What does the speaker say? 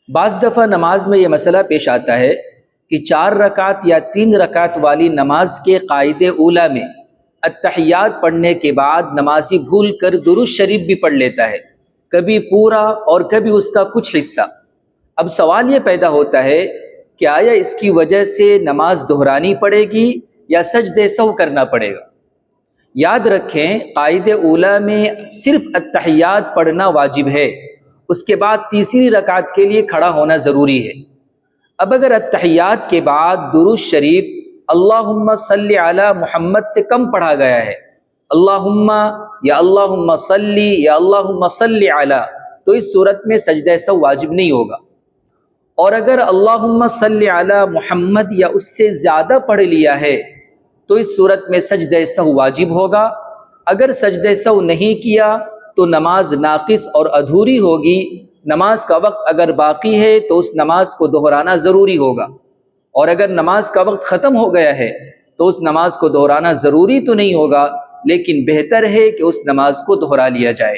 بعض دفعہ نماز میں یہ مسئلہ پیش آتا ہے کہ 4 رکعت یا 3 رکعت والی نماز کے قاعدے اولیٰ میں اتحیات پڑھنے کے بعد نمازی بھول کر درود شریف بھی پڑھ لیتا ہے، کبھی پورا اور کبھی اس کا کچھ حصہ۔ اب سوال یہ پیدا ہوتا ہے کہ آیا اس کی وجہ سے نماز دہرانی پڑے گی یا سجدہ سہو کرنا پڑے گا؟ یاد رکھیں، قاعدے اولیٰ میں صرف اتحیات پڑھنا واجب ہے، اس کے بعد تیسری رکعت کے لیے کھڑا ہونا ضروری ہے۔ اب اگر اتحیات کے بعد درود شریف اللہم صلی علی محمد سے کم پڑھا گیا ہے، اللہم یا اللہم صلی یا اللہم صلی علی، تو اس صورت میں سجدہ سہو واجب نہیں ہوگا۔ اور اگر اللہم صلی علی محمد یا اس سے زیادہ پڑھ لیا ہے تو اس صورت میں سجدہ سہو واجب ہوگا۔ اگر سجدہ سہو نہیں کیا تو نماز ناقص اور ادھوری ہوگی۔ نماز کا وقت اگر باقی ہے تو اس نماز کو دہرانا ضروری ہوگا، اور اگر نماز کا وقت ختم ہو گیا ہے تو اس نماز کو دہرانا ضروری تو نہیں ہوگا، لیکن بہتر ہے کہ اس نماز کو دہرا لیا جائے۔